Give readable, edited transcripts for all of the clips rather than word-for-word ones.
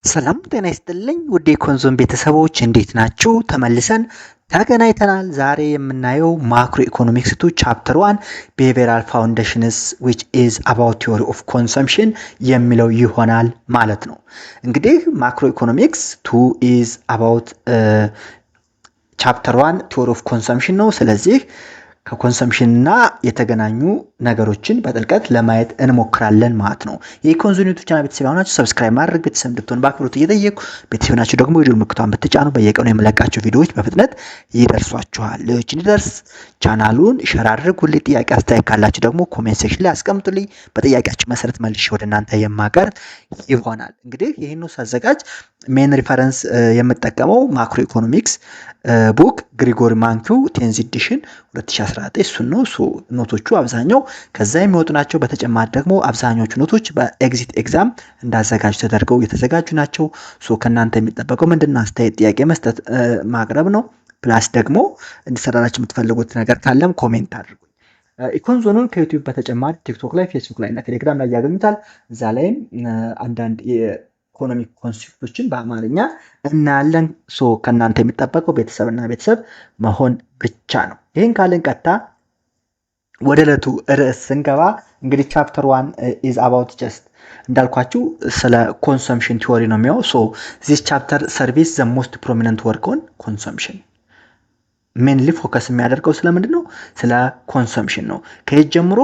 ሰላም ጤና ይስጥልኝ ውድ የኮንዞም ቤተሰቦች እንዴት ናችሁ? ተመልሰን ተገናኝተናል። ዛሬ የምናየው ማክሮ ኢኮኖሚክስ ቱ ቻፕተር 1 ቢሄቪየራል ፋውንዴሽንስ ዊች ኢዝ አባውት ቲዮሪ ኦፍ ኮንሰምፕሽን የሚለው ይሆናል ማለት ነው። እንግዲህ ማክሮ ኢኮኖሚክስ ቱ ኢዝ አባውት ቻፕተር 1 ቲዮሪ ኦፍ ኮንሰምፕሽን ነው። ስለዚህ ከኮንሰምፕሽን እና የተገናኙ ነገሮችን በጥልቀት ለማየት እንሞክራለን ማለት ነው። የኢኮንዞኒቱ ቻናል ቤተሰብ ሆናችሁ ሰብስክራይብ ማድረግ ቤተሰብ እንድትሆኑ በአክብሮት እየጠየቁ ቤተሰብ ናችሁ ደግሞ የደወል ምልክቱን ብትጫኑ በየቀኑ የምለቃቸው ቪዲዮዎች በፍጥነት ይደርሷችኋል። ለሌሎች እንዲደርስ ቻናሉን ሼር አድርጉልኝ። ጥያቄ አስተያየት ካላችሁ ደግሞ ኮሜንት ሴክሽን ላይ አስቀምጡልኝ። በጥያቄያችሁ መሰረት መልሼ ወደ እናንተ የማቀርብ ይሆናል። እንግዲህ ይህን ሳዘጋጅ ሜን ሪፈረንስ የምጠቀመው ማክሮ ኢኮኖሚክስ ቡክ ግሪጎሪ ማንኪው 10th ኤዲሽን 2019 እሱን ነው። ኖቶቹ አብዛኛው ከዛ የሚወጡ ናቸው። በተጨማሪ ደግሞ አብዛኞቹ ኖቶች በኤግዚት ኤግዛም እንዳዘጋጁ ተደርገው የተዘጋጁ ናቸው። ከእናንተ የሚጠበቀው ምንድነው? አስተያየት፣ ጥያቄ መስጠት፣ ማቅረብ ነው። ፕላስ ደግሞ እንዲሰራላችሁ የምትፈልጉት ነገር ካለም ኮሜንት አድርጉ። ኢኮንዞኑን ከዩቲዩብ በተጨማሪ ቲክቶክ ላይ፣ ፌስቡክ ላይ እና ቴሌግራም ላይ ያገኙታል። እዛ ላይም አንዳንድ ኢኮኖሚክ ኮንሴፕቶችን በአማርኛ እናያለን። ከእናንተ የሚጠበቀው ቤተሰብና ቤተሰብ መሆን ብቻ ነው። ይህን ካልን ቀጥታ ወደ ዕለቱ ርዕስ ስንገባ እንግዲህ ቻፕተር 1 ኢዝ አባውት ጀስት እንዳልኳችሁ ስለ ኮንሰምፕሽን ቲዎሪ ነው የሚያው። ዚስ ቻፕተር ሰርቪስ ዘ ሞስት ፕሮሚነንት ወርክ ኦን ኮንሰምፕሽን ሜንሊ ፎከስ የሚያደርገው ስለምንድን ነው? ስለ ኮንሰምፕሽን ነው። ከየት ጀምሮ?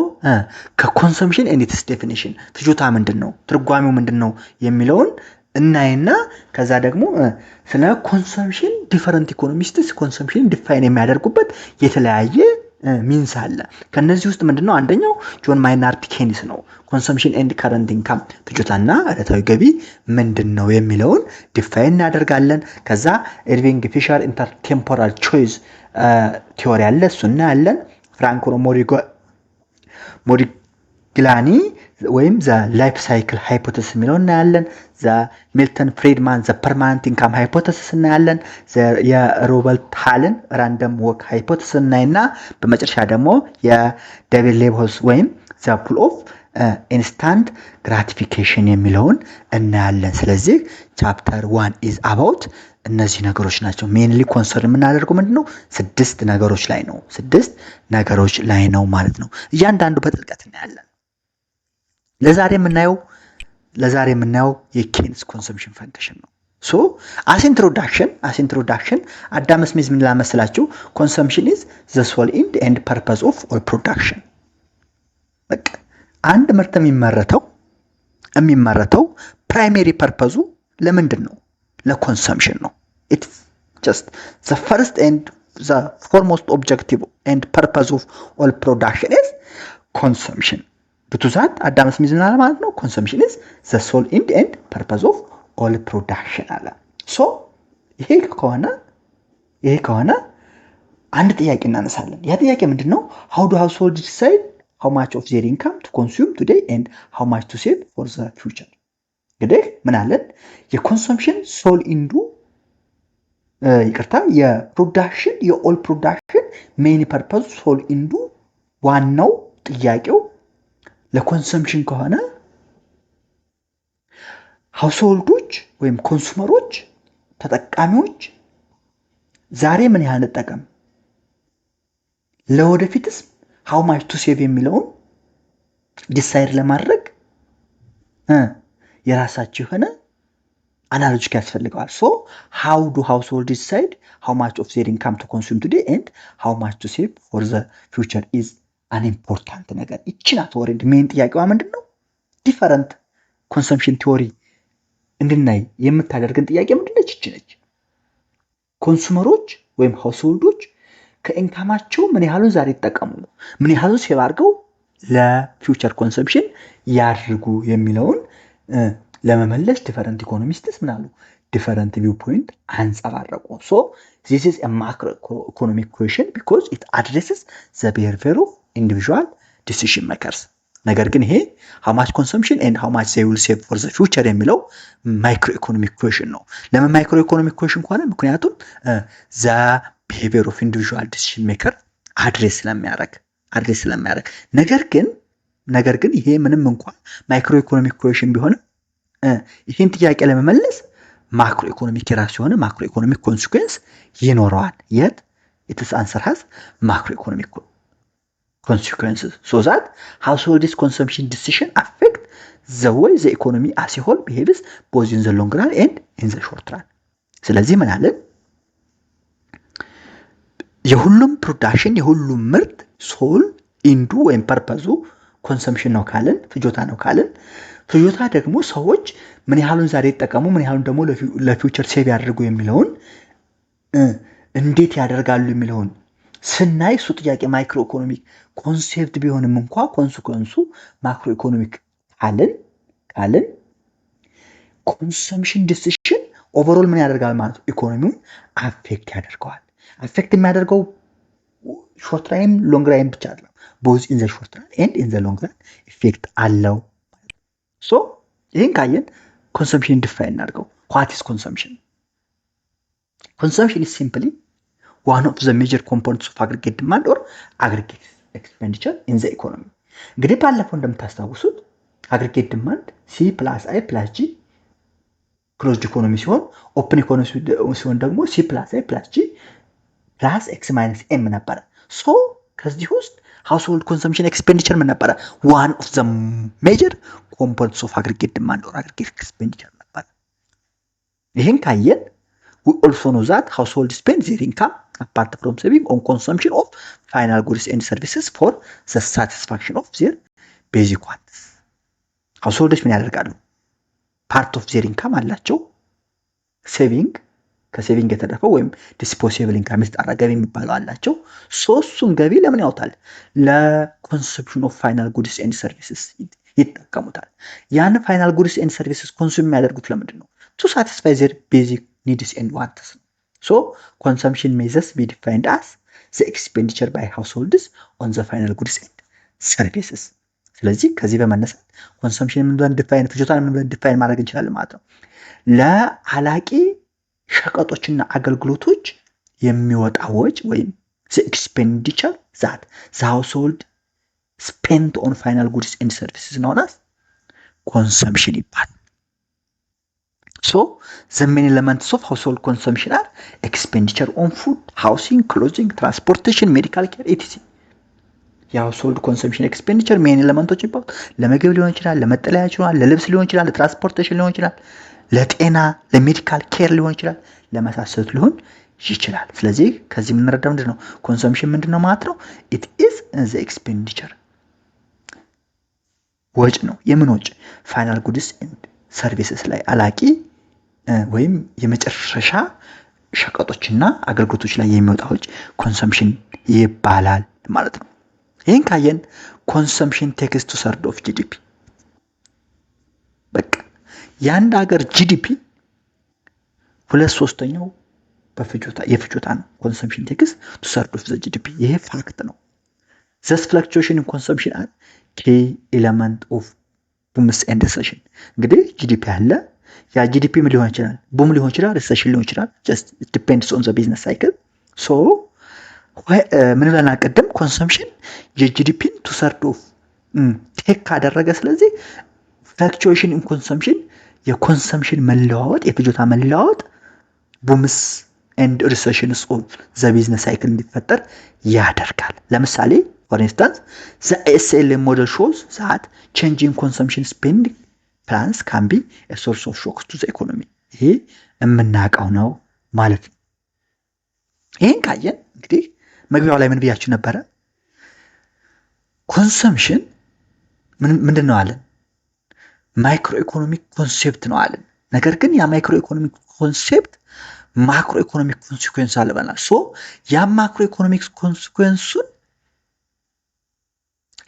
ከኮንሰምፕሽን ኤንድ ኢትስ ዴፊኒሽን ፍጆታ ምንድን ነው፣ ትርጓሜው ምንድን ነው የሚለውን እናይና ከዛ ደግሞ ስለ ኮንሰምፕሽን ዲፈረንት ኢኮኖሚስትስ ኮንሰምፕሽን ዲፋይን የሚያደርጉበት የተለያየ ሚንስ አለ። ከነዚህ ውስጥ ምንድነው? አንደኛው ጆን ማይናርድ ኬኒስ ነው። ኮንሰምፕሽን ኤንድ ከረንት ኢንካም ፍጆታና ዕለታዊ ገቢ ምንድነው የሚለውን ዲፋይን እናደርጋለን። ከዛ ኤርቪንግ ፊሸር ኢንተርቴምፖራል ቾይስ ቲዮሪ አለ፣ እሱ እናያለን። ፍራንኮ ሞዲግላኒ ወይም ዘ ላይፍ ሳይክል ሃይፖቴሲስ የሚለው እናያለን። ዘ ሚልተን ፍሪድማን ዘ ፐርማነንት ኢንካም ሃይፖቴሲስ እናያለን። የሮበርት ሃልን ራንደም ወክ ሃይፖቴሲስ እናይና በመጨረሻ ደግሞ የዴቪድ ሌብሆስ ወይም ዘ ፑል ኦፍ ኢንስታንት ግራቲፊኬሽን የሚለውን እናያለን። ስለዚህ ቻፕተር 1 ኢዝ አባውት እነዚህ ነገሮች ናቸው። ሜንሊ ኮንሰርን የምናደርገው ምንድነው? 6 ነገሮች ላይ ነው። 6 ነገሮች ላይ ነው ማለት ነው። እያንዳንዱ በጥልቀት እናያለን። ለዛሬ የምናየው የኬንስ ኮንሰምፕሽን ፈንክሽን ነው። አስ ኢንትሮዳክሽን አዳም ስሚዝ ምን ላመስላችሁ? ኮንሰምፕሽን ኢዝ ዘ ሶል ኢንድ ኤንድ ፐርፐስ ኦፍ ኦል ፕሮዳክሽን። በቃ አንድ ምርት የሚመረተው ፕራይሜሪ ፐርፐዙ ለምንድን ነው? ለኮንሰምፕሽን ነው። ኢትስ ጀስት ዘ ፈርስት ኤንድ ዘ ፎርሞስት ኦብጀክቲቭ ኤንድ ፐርፐስ ኦፍ ኦል ፕሮዳክሽን ኢዝ ኮንሰምፕሽን። ብቱዛት አዳም ስሚዝ ምን አለ ማለት ነው? ኮንሰምፕሽን ኢዝ ዘ ሶል ኢንድ ኤንድ ፐርፐስ ኦፍ ኦል ፕሮዳክሽን አለ። ይሄ ከሆነ አንድ ጥያቄ እናነሳለን። ያ ጥያቄ ምንድን ነው? ሃው ዱ ሃውስሆልድ ዲሳይድ ሃው ማች ኦፍ ዜር ኢንካም ቱ ኮንሱም ቱዴይ ኤንድ ሃው ማች ቱ ሴቭ ፎር ዘ ፊውቸር። እንግዲህ ምን አለን? የኮንሰምፕሽን ሶል ኢንዱ የፕሮዳክሽን የኦል ፕሮዳክሽን ሜኒ ፐርፐስ ሶል ኢንዱ ዋናው ጥያቄው ለኮንሰምፕሽን ከሆነ ሃውስሆልዶች ወይም ኮንሱመሮች ተጠቃሚዎች ዛሬ ምን ያህል እንጠቀም፣ ለወደፊትስ ሃው ማች ቱ ሴቭ የሚለውን ዲሳይድ ለማድረግ የራሳቸው የሆነ አናሎጂክ ያስፈልገዋል። ሃው ዱ ሃውስሆልድ ዲሳይድ ሃው ማች ኦፍ ዜር ኢንካም ቱ ኮንሱም ቱዴይ ኤንድ ሃው ማች ቱ ሴቭ ፎር ዘ ፊውቸር ኢዝ አን ኢምፖርታንት ነገር። ይችናት ኦሬንድ ሜን ጥያቄዋ ምንድነው? ዲፈረንት ኮንሰምፕሽን ቲዎሪ እንድናይ የምታደርገን ጥያቄ ምንድነች? ይችነች። ኮንሱመሮች ወይም ሃውስሆልዶች ከኢንካማቸው ምን ያህሉን ዛሬ ይጠቀሙ፣ ምን ያህሉ ሴቭ አድርገው ለፊውቸር ኮንሰምፕሽን ያድርጉ የሚለውን ለመመለስ ዲፈረንት ኢኮኖሚስትስ ምን አሉ? ዲፈረንት ቪው ፖይንት አንጸባረቁ። this is a macroeconomic question because it addresses the behavior of individual decision makers። ነገር ግን ይሄ how much consumption and how much they will save for the future የሚለው ማይክሮ ኢኮኖሚክ ኩዌሽን ነው። ለምን ማይክሮ ኢኮኖሚክ ኩዌሽን ከሆነ? ምክንያቱም the behavior of individual decision maker አድሬስ ስለሚያደርግ ነገር ግን ይሄ ምንም እንኳን ማይክሮ ኢኮኖሚክ ኩዌሽን ቢሆንም ይህን ጥያቄ ለመመለስ ማክሮ ኢኮኖሚክ የራሱ የሆነ ማክሮ ኢኮኖሚክ ኮንሲኩዌንስ ይኖረዋል። የት ኢትስ አንሰር ሃዝ ማክሮ ኢኮኖሚክ consequences so that household's consumption decision affect the way the economy as a whole behaves both in the long run and in the short run. ስለዚህ ምን አለ የሁሉም ፕሮዳክሽን የሁሉም ምርት ሶል ኢንዱ ወይም ፐርፐዙ ኮንሰምፕሽን ነው ካለን ፍጆታ ነው ካለን ፍጆታ ደግሞ ሰዎች ምን ያህሉን ዛሬ ይጠቀሙ ምን ያህሉን ደግሞ ለፊውቸር ሴቭ ያደርጉ የሚለውን እንዴት ያደርጋሉ የሚለውን ስናይ እሱ ጥያቄ ማይክሮ ኢኮኖሚክ ኮንሴፕት ቢሆንም እንኳን ኮንሲኩዌንሱ ማክሮ ኢኮኖሚክ ካለን ኮንሰምፕሽን ዲሲዥን ኦቨርኦል ምን ያደርጋል ማለት ነው ኢኮኖሚውን አፌክት ያደርገዋል። አፌክት የሚያደርገው ሾርት ራይም ሎንግ ራይም ብቻ አይደለም both in the short run and in the long run ኢፌክት አለው። ሶ ይሄን ካየን ኮንሰምፕሽን ዲፋይን እናድርገው። what is consumption? Consumption is simply one of the major components of aggregate demand or aggregate expenditure in the economy. እንግዲህ ባለፈው እንደምታስታውሱት aggregate demand C plus I plus G closed economy ሲሆን open economy ሲሆን ደግሞ C plus I plus G plus X minus M ነበረ። ሶ ከዚህ ውስጥ household consumption expenditure ምን ነበረ? one of the major components of aggregate demand or aggregate expenditure ነበረ። ይሄን ካየን we also know that household spend their income apart from saving on consumption of final goods and services for the satisfaction of their basic wants. households ምን ያደርጋሉ? part of their income አላቸው saving ከሴቪንግ የተረፈው ወይም disposable income ይጣራ ገቢ የሚባለው አላቸው። ሶስቱን ገቢ ለምን ያወጣል? ለኮንሰምፕሽን ኦፍ ፋይናል ጉድስ ኤንድ ሰርቪስስ ይጠቀሙታል። ያን ፋይናል ጉድስ ኤንድ ሰርቪስስ ኮንሱም የሚያደርጉት ለምንድን ነው? to satisfy their basic needs and wants. So consumption may thus be defined as the expenditure by households on the final goods and services. ስለዚህ ከዚህ በመነሳት ኮንሰምፕሽን ምን ብለን ዲፋይን ፍጆታን ምን ብለን ዲፋይን ማድረግ እንችላለን ማለት ነው። ለአላቂ ሸቀጦችና አገልግሎቶች የሚወጣ ወጪ ወይም the expenditure that the household spent on final goods and services known as consumption ይባላል። So the main elements of household consumption are expenditure on food, housing, clothing, transportation, medical care, etc. የሃውስሆልድ ኮንሰምፕሽን ኤክስፔንዲቸር ሜን ኤሌመንቶች ይባላል። ለምግብ ሊሆን ይችላል፣ ለመጠለያ ይችላል፣ ለልብስ ሊሆን ይችላል፣ ለትራንስፖርቴሽን ሊሆን ይችላል፣ ለጤና ለሜዲካል ኬር ሊሆን ይችላል፣ ለመሳሰሉት ሊሆን ይችላል። ስለዚህ ከዚህ የምንረዳው ምንድነው ኮንሰምፕሽን ምንድነው ማለት ነው? it is the expenditure ወጭ ነው። የምን ወጭ? ፋይናል ጉድስ ኤንድ ሰርቪስስ ላይ አላቂ ወይም የመጨረሻ ሸቀጦችና አገልግሎቶች ላይ የሚወጣ ወጭ ኮንሰምፕሽን ይባላል ማለት ነው። ይሄን ካየን ኮንሰምፕሽን ቴክስ ቱ ሰርድ ኦፍ ጂዲፒ በቃ የአንድ ሀገር ጂዲፒ 2/3 የፍጆታ ነው። ኮንሰምፕሽን ቴክስ ቱ ሰርድ ኦፍ ዘ ጂዲፒ ይሄ ፋክት ነው። ዘስ ፍለክቹዌሽን ኢን ኮንሰምፕሽን አር ኪ ኤሌመንት ኦፍ ቡምስ ኤንድ ሪሰሽን። እንግዲህ ጂዲፒ አለ። ያ ጂዲፒ ምን ሊሆን ይችላል? ቡም ሊሆን ይችላል፣ ሪሰሽን ሊሆን ይችላል። ጀስት ኢት ዲፔንድስ ኦን ዘ ቢዝነስ ሳይክል። ሶ ምን ብለን አቀደም ኮንሰምፕሽን የጂዲፒን ቱ ሰርድ ኦፍ ቴክ ካደረገ ስለዚህ ፍለክቹዌሽን ኢን ኮንሰምፕሽን የኮንሰምፕሽን መለዋወጥ የፍጆታ መለዋወጥ ቡምስ ኤንድ ሪሰሽንስ ኦፍ ዘ ቢዝነስ ሳይክል እንዲፈጠር ያደርጋል። ለምሳሌ for instance the SLM model shows that changing consumption spending plans can be a source of shocks to the economy. ይሄ የምናውቀው ነው ማለት ነው። ይሄን ካየን እንግዲህ መግቢያው ላይ ምን ብያችሁ ነበረ? ኮንሰምፕሽን ምንድን ነው አለን? ማይክሮ ኢኮኖሚክ ኮንሴፕት ነው አለን። ነገር ግን ያ ማይክሮ ኢኮኖሚክ ኮንሴፕት ማክሮ ኢኮኖሚክ ኮንሲኩዌንስ አለ ብለናል። ሶ ያ ማክሮ ኢኮኖሚክ ኮንሲኩዌንሱን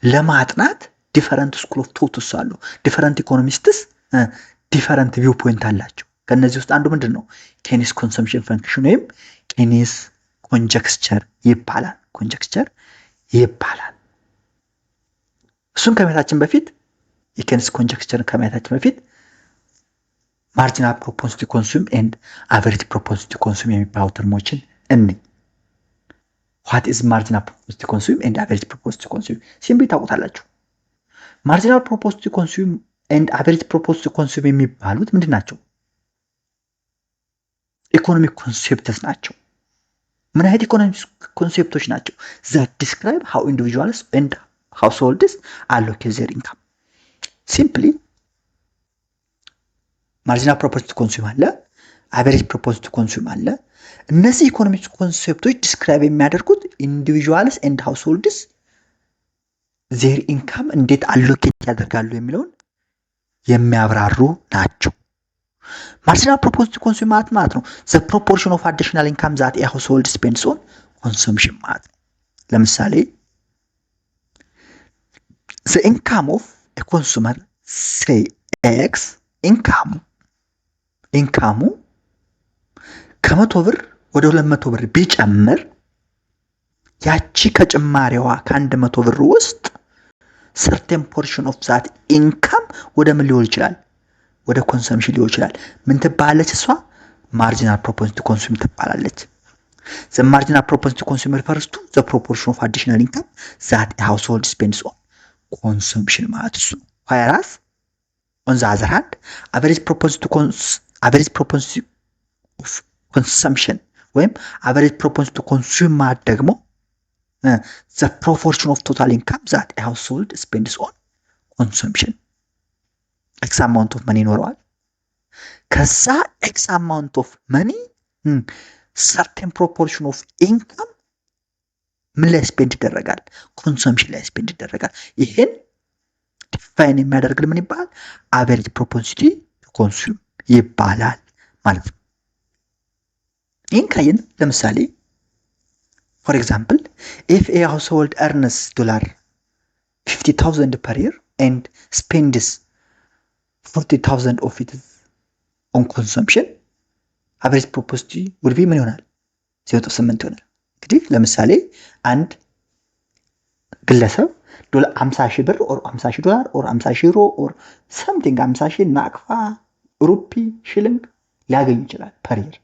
ለማጥናት ዲፈረንት ስኩል ኦፍ ቶትስ አሉ። ዲፈረንት ኢኮኖሚስትስ ዲፈረንት ቪው ፖይንት አላቸው። ከነዚህ ውስጥ አንዱ ምንድነው? ኬኒስ ኮንሰምፕሽን ፈንክሽን ወይም ኬኒስ ኮንጀክስቸር ይባላል። ኮንጀክስቸር ይባላል። እሱን ከማየታችን በፊት የኬኒስ ኮንጀክስቸር ከማየታችን በፊት ማርጂናል ፕሮፖንሲቲ ኮንሱም ኤንድ አቨሬጅ ፕሮፖንሲቲ ኮንሱም የሚባሉ ተርሞችን እንይ። what is marginal propensity consume and average propensity consume ሲምፕሊ ታውቁታላችሁ። ማርጂናል ፕሮፖንሲቲ ኮንሱም ኤንድ አቨሬጅ ፕሮፖንሲቲ ኮንሱም የሚባሉት ምንድናቸው? ኢኮኖሚክ ኮንሴፕትስ ናቸው። ምን አይነት ኢኮኖሚክ ኮንሴፕቶች ናቸው? that describe how individuals and households allocate their income. simply marginal propensity to consume አለ፣ average propensity to consume አለ። እነዚህ ኢኮኖሚክ ኮንሴፕቶች ዲስክራይብ የሚያደርጉት individuals and households their income እንዴት አሎኬት ያደርጋሉ የሚለውን የሚያብራሩ ናቸው። marginal propensity to consume ማለት ነው the proportion of additional income that a household spends on consumption ማለት ነው። ለምሳሌ the income of a consumer say x ኢንካሙ ከ100 ብር ወደ 200 ብር ቢጨምር ያቺ ከጭማሪዋ ከ100 ብር ውስጥ certain portion of that income ወደ ምን ሊሆን ይችላል? ወደ ኮንሰምፕሽን ሊሆን ይችላል። ምን ትባላለች እሷ? marginal propensity to consume ትባላለች። the marginal propensity to consume refers to the proportion of additional income that a household spends on consumption ማለት እሱ ነው። whereas on the other hand average propensity of consumption ወይም average propensity to consume ማለት ደግሞ the proportion of total income that a household spends on consumption x amount of money ይኖረዋል። ከዛ x amount of money certain proportion of income ምን ላይ ስፔንድ ይደረጋል? ኮንሰምፕሽን ላይ ስፔንድ ይደረጋል። ይሄን ዲፋይን የሚያደርግልን ምን ይባላል? average propensity to consume ይባላል ማለት ነው። ይህን ካየን ለምሳሌ for example if a household earns $50,000 per year and spends 40,000 of it on consumption average propensity would be ምን ይሆናል? 0.8 ይሆናል። እንግዲህ ለምሳሌ አንድ ግለሰብ 50,000 ብር or 50,000 ዶላር or 50,000 ዩሮ or something 50,000 ናቅፋ ሩፒ ሽልንግ ሊያገኝ ይችላል per year።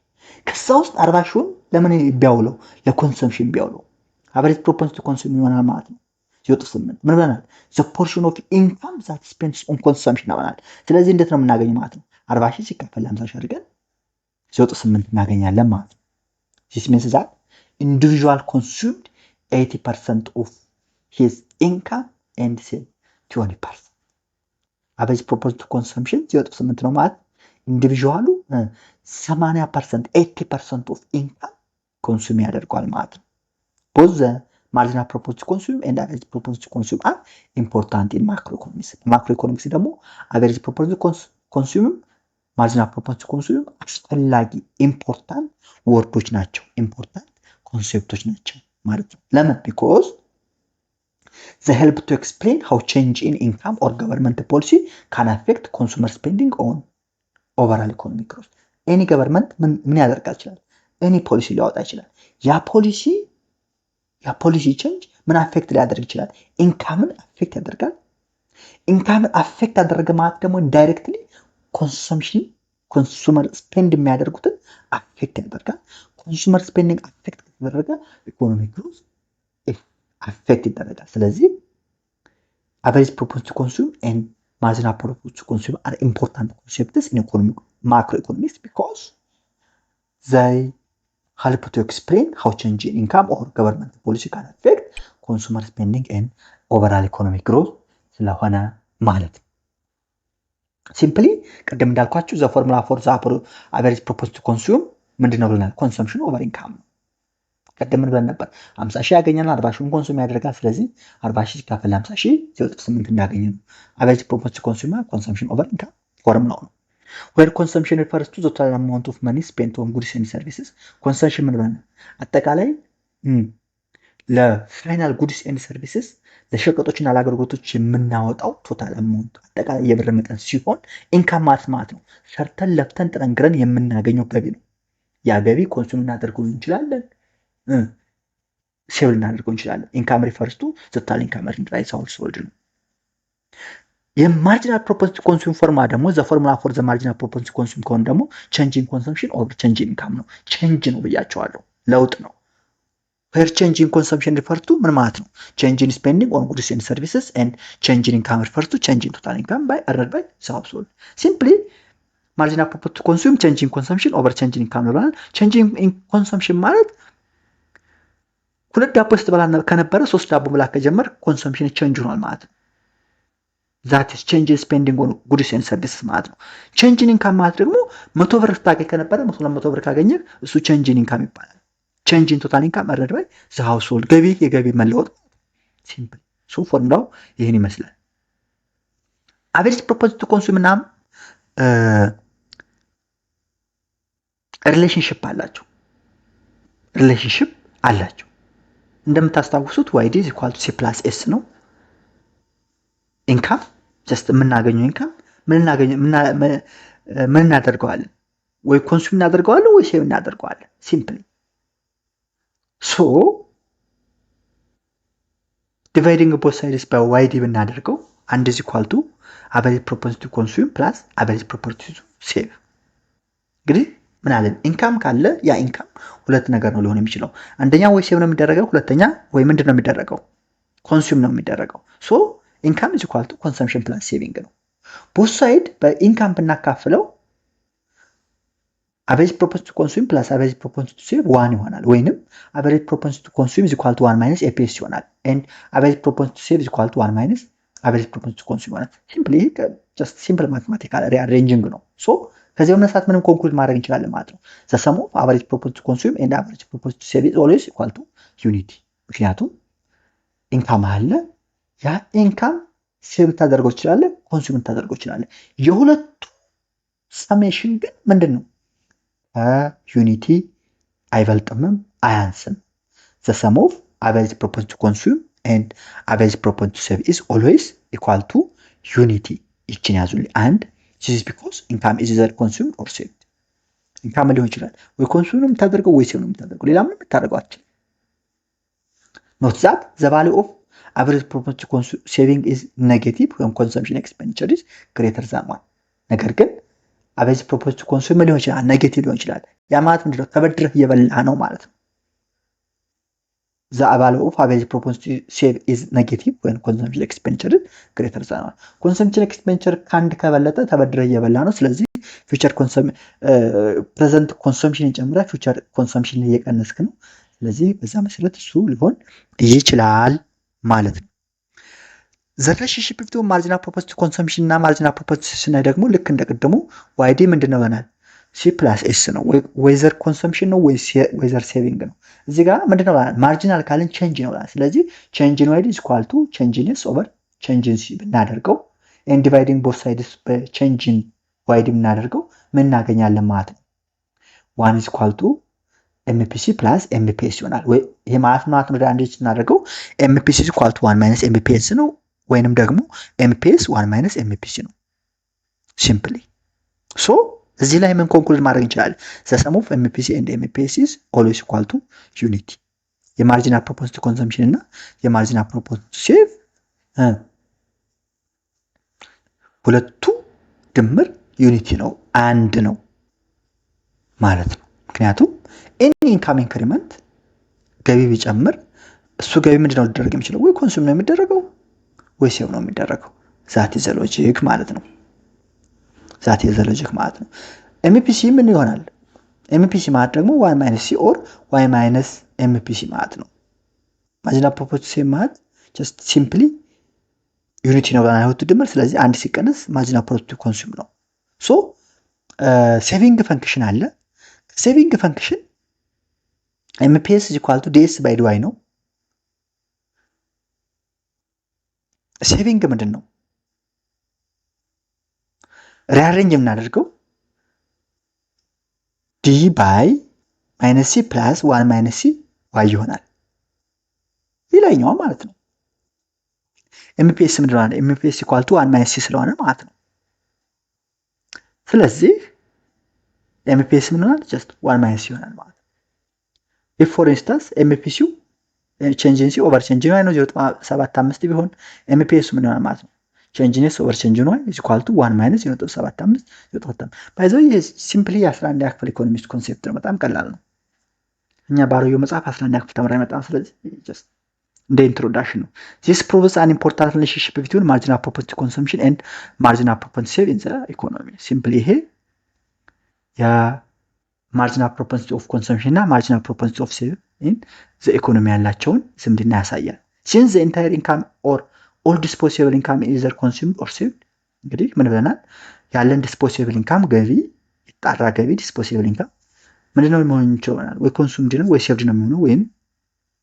ከዛ ውስጥ 40,000ን ለምን ቢያውለው? ለኮንሰምፕሽን ቢያውለው average propensity to consume ይሆናል ማለት ነው 0.8። ምን ብለናል? the portion of income that spends on consumption ብለናል። ስለዚህ እንዴት ነው የምናገኘው ማለት ነው? 40,000 ሲከፈል 50,000 አድርገን 0.8 እናገኛለን ማለት ነው። this means that individual consumed 80% of his income and save 20%. average propensity to consumption 0.8 ነው ማለት ኢንዲቪዥዋሉ 80% 80% of income ኮንሱም ያደርጋል ማለት ነው። both the marginal propensity to consume and average propensity to consume are important in macroeconomics. macroeconomics ደግሞ average propensity to consume marginal propensity to consume አስፈላጊ ኢምፖርታንት ወርዶች ናቸው፣ ኢምፖርታንት ኮንሴፕቶች ናቸው ማለት ነው። ለምን? because they help to explain how change in income or government policy can affect consumer spending on overall economic growth. any government ምን ያደርጋል ይችላል? any policy ሊያወጣ ይችላል። ያ ፖሊሲ ቼንጅ ምን አፌክት ሊያደርግ ይችላል? ኢንካምን አፌክት ያደርጋል። ኢንካምን አፌክት ያደረገ ማለት ደግሞ ዳይሬክትሊ ኮንሰምፕሽን ኮንሱመር ስፔንድ የሚያደርጉትን አፌክት ያደርጋል። ኮንሱመር ስፔንዲንግ አፌክት ከተደረገ ኢኮኖሚክ ግሮዝ አፌክት ይደረጋል። ስለዚህ average propensity to consume and marginal propensity to consume are important concepts in macroeconomics because they help to explain how change in income or government policy can affect consumer spending and overall economic growth ስለሆነ ማለት ነው። ሲምፕሊ ቅድም እንዳልኳችሁ the formula for the average propensity to consume ምንድነው ብለናል? consumption over income ነው። ቀደም ብለን ነበር 50,000 ያገኛል 40,000 ኮንሱም ያደርጋል። ስለዚህ 40,000 ሲካፈል 50,000 0.8 እንዳገኘ ነው። average propensity to consume consumption over income ፎርሙላው ነው። where consumption refers to the total amount of money spent on goods and services. consumption ምን ብለናል? አጠቃላይ ለፋይናል ጉድስ ኤንድ ሰርቪስስ ለሸቀጦችና ለአገልግሎቶች የምናወጣው ቶታል አማውንት አጠቃላይ የብር መጠን ሲሆን ኢንካም ማለት ነው ሰርተን ለፍተን ጥረን የምናገኘው ገቢ ነው። ያ ገቢ ኮንሱም እናደርገው እንችላለን፣ ሴቭ እናደርገው እንችላለን። ኢንካም ሪፈርስ ቱ ቶታል ኢንካም ራይስ ሃውስሆልድ ነው። የማርጂናል ፕሮፐርቲ ኮንሱም ፎርማ ደግሞ ዘ ፎርሙላ ፎር ዘ ማርጂናል ፕሮፐርቲ ኮንሱም ከሆነ ደግሞ ቼንጅ ኢን ኮንሰምፕሽን ኦር ቼንጅ ኢን ኢንካም ነው። ቼንጅ ነው ብያቸዋለሁ፣ ለውጥ ነው። where change in consumption refers to ምን ማለት ነው? change in spending on goods and services and change in income refers to change in total income by earned by the household. simply ማርጂናል ፕሮፊት ቱ ኮንሱም ቼንጅ ኢን ኮንሰምፕሽን ኦቨር ቼንጅ ኢን ኢንካም ነው። ቼንጅ ኢን ኮንሰምፕሽን ማለት ሁለት ዳቦ ስትበላ ከነበረ 3 ዳቦ መብላት ከጀመር ኮንሰምፕሽን ቼንጅ ሆኗል ማለት ነው። ዛት ኢዝ ቼንጅ ኢን ስፔንዲንግ ኦን ጉድስ ኤንድ ሰርቪስስ ማለት ነው። ቼንጅ ኢን ኢንካም ማለት ደግሞ 100 ብር ስታገኝ ከነበረ 200 ብር ካገኘ እሱ ቼንጅ ኢን ኢንካም ይባላል። ቼንጅ ኢን ቶታል ኢንካም መረድ ባይ ዘ ሃውስሆልድ ገቢ የገቢ መለወጥ ሲምፕል። ሶ ፎርሙላው ይሄን ይመስላል። አቨሬጅ ፕሮፖዝ ቱ ኮንሱም እና ሪሌሽንሺፕ አላቸው። እንደምታስታውሱት ዋይዲ ኢዝ ኢኳል ቱ ሲ ፕላስ ኤስ ነው። ኢንካም ጀስት የምናገኘው ኢንካም ምን እናደርገዋለን? ወይ ኮንሱም እናደርገዋለን ወይ ሴቭ እናደርገዋለን። ሲምፕሊ ሶ ዲቫይዲንግ ቦት ሳይድስ ባይ ዋይዲ ብናደርገው አንድ ኢዝ ኢኳል ቱ አቨሬጅ ፕሮፖዝ ቱ ኮንሱም ፕላስ አቨሬጅ ፕሮፖዝ ቱ ሴቭ። እንግዲህ ምን አለን? ኢንካም ካለ ያ ኢንካም ሁለት ነገር ነው ሊሆን የሚችለው። አንደኛ ወይ ሴቭ ነው የሚደረገው፣ ሁለተኛ ወይ ምንድን ነው የሚደረገው? ኮንሱም ነው የሚደረገው። ሶ ኢንካም ኢዝ ኢኳል ቱ ኮንሰምፕሽን ፕላስ ሴቪንግ ነው። ቦት ሳይድ በኢንካም ብናካፍለው አቨሬጅ ፕሮፖዝ ቱ ኮንሱም ፕላስ አቨሬጅ ፕሮፖዝ ቱ ሴቭ 1 ይሆናል። ወይንም አቨሬጅ ፕሮፖዝ ቱ ኮንሱም ኢዝ ኢኳል ቱ 1 ማይነስ ኤፒኤስ ይሆናል። ኤንድ አቨሬጅ ፕሮፖዝ ቱ ሴቭ ኢዝ ኢኳል ቱ 1 ማይነስ አቨሬጅ ፕሮፖዝ ቱ ኮንሱም ይሆናል። ሲምፕሊ ጀስት ሲምፕል ማቴማቲካል ሪአሬንጂንግ ነው። ሶ ከዚህ በመነሳት ምንም ኮንክሉድ ማድረግ እንችላለን ማለት ነው። ዘ ሰም ኦፍ አቨሬጅ ፕሮፖዝ ቱ ኮንሱም ኤንድ አቨሬጅ ፕሮፖዝ ቱ ሴቭ ኢዝ ኦልዌይስ ኢኳል ቱ ዩኒቲ። ምክንያቱም ኢንካም አለ፣ ያ ኢንካም ሴቭ ታደርገው ይችላል፣ ኮንሱም ታደርገው ይችላል። የሁለቱ ሰሜሽን ግን ምንድነው? ዩኒቲ አይበልጥምም አያንስም። ዘ ሰም ኦፍ አቨሬጅ ፕሮፖዝ ቱ ኮንሱም ኤንድ አቨሬጅ ፕሮፖዝ ቱ ሴቭ ኢዝ ኦልዌይስ ኢኳል ቱ ዩኒቲ። ይችን ያዙልኝ አንድ this is because income is either consumed or saved። ኢንካም ሊሆን ይችላል ወይ ኮንሱም ነው የምታደርገው ወይ ሴቭ ነው የምታደርገው፣ ሌላ ምንም የምታደርገው አትችልም። ኖት ዛት ዘ ቫልዩ ኦፍ አቨሬጅ ፕሮፖዝ ቱ ኮንሱም ሴቪንግ ኢዝ ኔጌቲቭ when consumption expenditure is greater than 1። ነገር ግን አቨሬጅ ፕሮፖዝ ቱ ኮንሱም ሊሆን ይችላል ኔጌቲቭ ሊሆን ይችላል። ያ ማለት ምንድነው? ተበድረህ እየበላህ ነው ማለት ነው። the value of average propose to save is negative when consumption expenditure is greater than 1። consumption expenditure ከአንድ ከበለጠ ተበድረህ እየበላ ነው። ስለዚህ future present consumption ይጨምራል፣ future consumption እየቀነስክ ነው። ስለዚህ በዛ መሰረት እሱ ሊሆን ይችላል ማለት ነው። the relationship between marginal propose to consumption እና marginal propose to ስናይ ደግሞ ልክ እንደቀደሙ ዋይዲ ምንድነው ይሆናል? ሲ ፕላስ ኤስ ነው። ወይዘር ኮንሰምፕሽን ነው ወይዘር ሴቪንግ ነው። እዚህ ጋር ምንድነው ማርጂናል ካልን ቼንጅ ነው። ስለዚህ ቼንጅ ኢን ዋይዲ ኢዝ ኢኳል ቱ ቼንጅ ኢን ኤስ ኦቨር ቼንጅ ኢን ሲ ብናደርገው ኤንድ ዲቫይዲንግ ቦት ሳይድስ በቼንጅ ኢን ዋይዲ ብናደርገው ምን እናገኛለን ማለት ነው? 1 ኢዝ ኢኳል ቱ ኤምፒሲ ፕላስ ኤምፒኤስ ይሆናል። ወይ ይሄ ማለት ነው አንድ እናደርገው ኤምፒሲ ኢዝ ኢኳል ቱ 1 ማይነስ ኤምፒኤስ ነው፣ ወይንም ደግሞ ኤምፒኤስ 1 ማይነስ ኤምፒሲ ነው። ሲምፕሊ ሶ እዚህ ላይ ምን ኮንክሉድ ማድረግ እንችላለን? ዘ ሰም ኦፍ ኤምፒሲ ኤንድ ኤምፒኤስ ኢዝ ኦልዌይስ ኢኳል ቱ ዩኒቲ። የማርጂናል ፕሮፖዝ ቱ ኮንሰምፕሽን እና የማርጂናል ፕሮፖዝ ቱ ሴቭ ሁለቱ ድምር ዩኒቲ ነው፣ አንድ ነው ማለት ነው። ምክንያቱም ኤኒ ኢንካም ኢንክሪመንት ገቢ ቢጨምር እሱ ገቢ ምንድነው ሊደረግ የሚችለው? ወይ ኮንሱም ነው የሚደረገው ወይ ሴቭ ነው የሚደረገው። ዛት ኢዝ ዘ ሎጂክ ማለት ነው። ዛት ኢዝ ዘ ሎጂክ ማለት ነው። ኤምፒሲ ምን ይሆናል? ኤምፒሲ ማለት ደግሞ ዋይ ማይነስ ሲ ኦር ዋይ ማይነስ ኤምፒሲ ማለት ነው። ማርጂናል ፕሮፖዝ ቱ ሴቭ ማለት ጀስት ሲምፕሊ ዩኒቲ ነው ብለናል ሁለቱ ድምር። ስለዚህ አንድ ሲቀነስ ማርጂናል ፕሮፖዝ ቱ ኮንሱም ነው። ሶ ሴቪንግ ፈንክሽን አለ። ሴቪንግ ፈንክሽን ኤምፒኤስ ኢዝ ኢኳል ቱ ዲኤስ ባይ ዲዋይ ነው። ሴቪንግ ምንድን ነው? ሪአሬንጅ የምናደርገው ዲ ባይ ማይነስ ሲ ፕላስ 1 ማይነስ ሲ ዋይ ይሆናል። ሌላኛው ማለት ነው። ኤምፒኤስ ምንድን ነው? ኤምፒኤስ ኢኳል ቱ 1 ማይነስ ሲ ስለሆነ ማለት ነው። ስለዚህ ኤምፒኤስ ምን ይሆናል? ጀስት 1 ማይነስ ሲ ይሆናል ማለት ነው። ኢፍ ፎር ኢንስታንስ ኤምፒሲው ቼንጅ ኢን ሲ ኦቨር ቼንጅ ኢን ዋይ ነው 0.75 ቢሆን ኤምፒኤስ ምን ይሆናል ማለት ነው? ቼንጅ ኢን ኤስ ኦቨር ቼንጅ ኢን ዋይ ኢዝ ኢኳል ቱ 1 ማይነስ 0.75 ባይ ዘ ወይ ሲምፕሊ 11ኛ ክፍል ኢኮኖሚክስ ኮንሴፕት ነው። በጣም ቀላል ነው። እኛ ባሮዮ መጽሐፍ 11ኛ ክፍል ተምረን መጣን። ስለዚህ ጀስት እንደ ኢንትሮዳክሽን ነው። this proves an important relationship between marginal property consumption and marginal property save in the economy። ሲምፕሊ ይሄ የማርጂናል ፕሮፐንሲቲ ኦፍ ኮንሰምፕሽን እና ማርጂናል ፕሮፐንሲቲ ኦፍ ሴቪንግ ኢን ዘ ኢኮኖሚ ያላቸውን ዝምድና ያሳያል። ሲንስ ዘ ኢንታየር ኢንካም ኦር ኦል ዲስፖሲብል ኢንካም ኢዘር ኮንሱምድ ኦር ሴቭድ። እንግዲህ ምን ብለናል? ያለን ዲስፖሲብል ኢንካም ገቢ፣ የተጣራ ገቢ ዲስፖሲብል ኢንካም ምንድነው መሆን ይችላል? ወይ ኮንሱምድ ነው ወይ ሴቭድ ነው የሚሆነው ወይም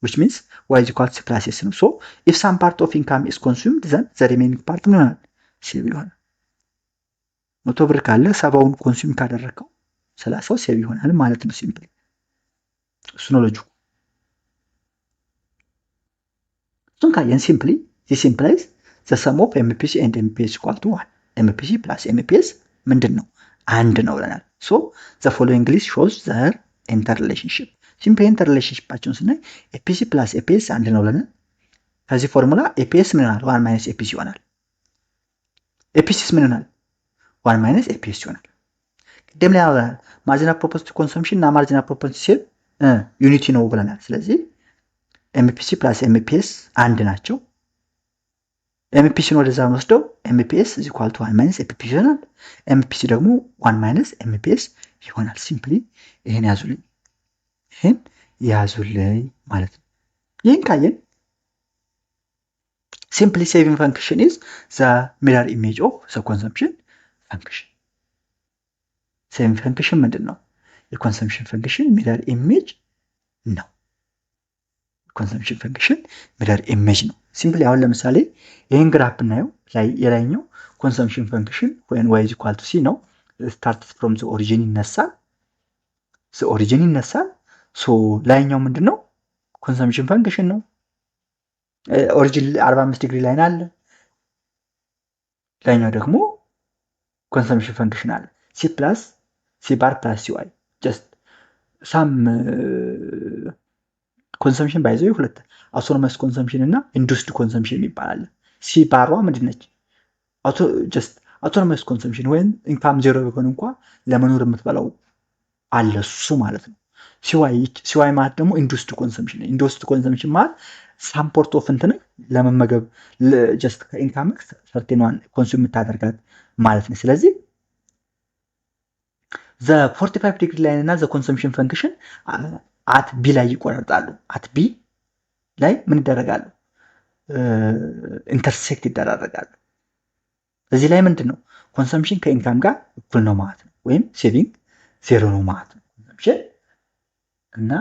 which means y is equal to plus s ነው። so if some part of income is consumed then the remaining part ምን ይሆናል? ሴቭ ይሆናል። 100 ብር ካለ 70ውን ኮንሱም ካደረከው 30ው ሴቭ ይሆናል ማለት ነው። ሲምፕል እሱ ነው ሎጂኩ። እሱን ካየን ሲምፕሊ this implies the sum of MPC and MPS equal to 1 MPC plus MPS ምንድን ነው? አንድ ነው ብለናል። so the following list shows their interrelationship ሲምፕሊ ኢንተርሪሌሽንሺፓቸውን ስናይ ኤፒሲ ፕላስ ኤፒኤስ አንድ ነው ብለን ከዚህ ፎርሙላ ኤፒኤስ ምን ይሆናል? 1 ማይነስ ኤፒሲ ይሆናል። ኤፒሲስ ምን ይሆናል? 1 ማይነስ ኤፒኤስ ይሆናል። ቅድም ላይ ያወራል ማርጂናል ፕሮፐንሲቲ ኮንሰምፕሽን እና ማርጂናል ፕሮፐንሲቲ ሴቭ ዩኒቲ ነው ብለናል። ስለዚህ ኤምፒሲ ፕላስ ኤምፒኤስ አንድ ናቸው። ኤምፒሲን ወደዛ ወስደው ኤምፒኤስ is equal to 1 ማይነስ ኤፒሲ ይሆናል። ኤምፒሲ ደግሞ 1 ማይነስ ኤምፒኤስ ይሆናል። ሲምፕሊ ይሄን ያዙልኝ ማለት ነው። ይህን ካየን ሲምፕሊ ሴቪንግ ፈንክሽን ኢዝ ዘ ሚረር ኢሜጅ ኦፍ ዘ ኮንሰምፕሽን ፈንክሽን። ሴቪንግ ፈንክሽን ምንድን ነው? የኮንሰምፕሽን ፈንክሽን ሚረር ኢሜጅ ነው። ኮንሰምፕሽን ፈንክሽን ሚረር ኢሜጅ ነው። ሲምፕሊ አሁን ለምሳሌ ይህን ግራፍ ብናየው የላይኛው ኮንሰምፕሽን ፈንክሽን ወይም y is equal to c ነው። ስታርትስ ፍሮም ዘ ኦሪጂን ይነሳል። ሶ ላይኛው ምንድነው? ኮንሰምፕሽን ፈንክሽን ነው። ኦሪጂን 45 ዲግሪ ላይን አለ። ላይኛው ደግሞ ኮንሰምፕሽን ፈንክሽን አለ። ሲ ባር ፕላስ ሲ ዋይ ጀስት ሳም ኮንሰምፕሽን ባይዘው ሁለት አውቶኖመስ ኮንሰምፕሽን እና ኢንዱስድ ኮንሰምፕሽን ይባላል። ሲ ባሯ ምንድነች? አውቶኖመስ ኮንሰምፕሽን ወይም ኢንካም ዜሮ ቢሆን እንኳን ለመኖር የምትበላው አለ እሱ ማለት ነው። ሲዋይ ማለት ደግሞ ኢንዱስድ ኮንሰምፕሽን ማለት ሳምፖርት ኦፍ እንትን ለመመገብ ጀስት ከኢንካም ሰርቴኗን ኮንሱም የምታደርጋት ማለት ነው። ስለዚህ ዘ 45 ዲግሪ ላይን እና ዘ ኮንሰምፕሽን ፈንክሽን አት ቢ ላይ ይቆራርጣሉ። አት ቢ ላይ ምን ይደረጋሉ? ኢንተርሴክት ይደራረጋሉ። እዚህ ላይ ምንድን ነው? ኮንሰምፕሽን ከኢንካም ጋር እኩል ነው ማለት ነው፣ ወይም ሴቪንግ ዜሮ ነው ማለት ነው። ኮንሰምፕሽን እና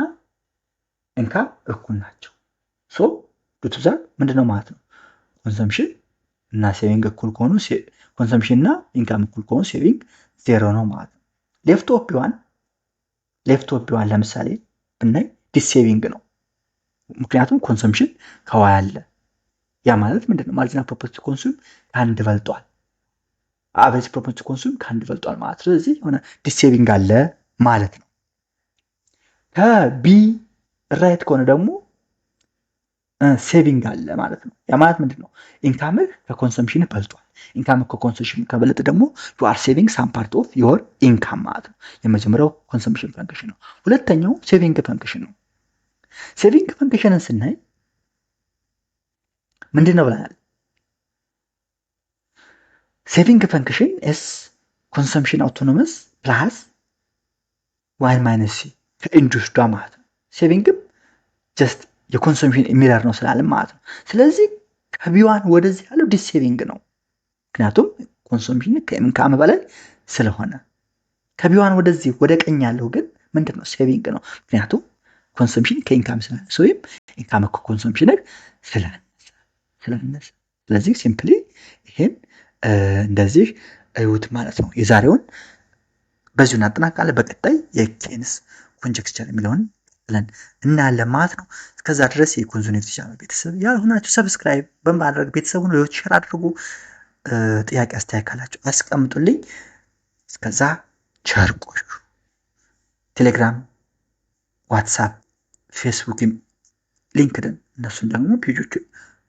ኢንካም እኩል ናቸው። ሶ ዱቱዛ ምንድነው ማለት ነው? ኮንሰምፕሽን እና ሴቪንግ እኩል ከሆኑ ኮንሰምፕሽን እና ኢንካም እኩል ከሆኑ ሴቪንግ ዜሮ ነው ማለት ነው። ሌፍት ኦፍ ቢዋን ለምሳሌ ብናይ ዲሴቪንግ ነው። ምክንያቱም ኮንሰምፕሽን ከዋይ አለ። ያ ማለት ምንድነው? ማርጂናል ፕሮፐርቲ ኮንሱም ከአንድ በልጧል። አቨሬጅ ፕሮፐርቲ ኮንሱም ከአንድ በልጧል ማለት ነው። ስለዚህ የሆነ ዲሴቪንግ አለ ማለት ነው። ከቢ ራይት ከሆነ ደግሞ ሴቪንግ አለ ማለት ነው። ያ ማለት ምንድነው? ኢንካምህ ከኮንሰምፕሽን በልጧል። ኢንካምህ ከኮንሰምፕሽን ከበለጠ ደግሞ ዩ አር ሴቪንግ ሳም ፓርት ኦፍ ዮር ኢንካም ማለት ነው። የመጀመሪያው ኮንሰምፕሽን ፈንክሽን ነው። ሁለተኛው ሴቪንግ ፈንክሽን ነው። ሴቪንግ ፈንክሽንን ስናይ ምንድነው ብለናል? ሴቪንግ ፈንክሽን ኤስ ኮንሰምፕሽን አውቶኖመስ ፕላስ ዋይ ማይነስ ሲ ከኢንዱስዷ ማለት ነው። ሴቪንግም ጀስት የኮንሰምፕሽን ሚረር ነው ስላለም ማለት ነው። ስለዚህ ከቢዋን ወደዚህ ያለው ዲሴቪንግ ነው። ምክንያቱም ኮንሰምፕሽን ከኢንካም በላይ ስለሆነ፣ ከቢዋን ወደዚህ ወደ ቀኝ ያለው ግን ምንድነው? ሴቪንግ ነው። ምክንያቱም ኮንሰምፕሽን ከኢንካም ስላነሰ ወይም ኢንካም ከኮንሰምፕሽን ስለነሰ። ስለዚህ ሲምፕሊ ይሄን እንደዚህ እዩት ማለት ነው። የዛሬውን በዚሁ እናጠናቅቃለን። በቀጣይ የኬንስ ኮንጀክቸር የሚለውን ብለን እናያለን ማለት ነው። እስከዛ ድረስ የኮንዞኔቲቭ ቻናል ቤተሰብ ያልሆናችሁ ሰብስክራይብ በማድረግ ቤተሰቡን ሌሎች ሼር አድርጉ። ጥያቄ አስተያየት ካላችሁ አስቀምጡልኝ። እስከዛ ቸር ቆዩ። ቴሌግራም፣ ዋትሳፕ፣ ፌስቡክ፣ ሊንክድን እነሱን ደግሞ ፔጆቹ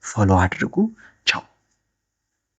ፎሎ አድርጉ።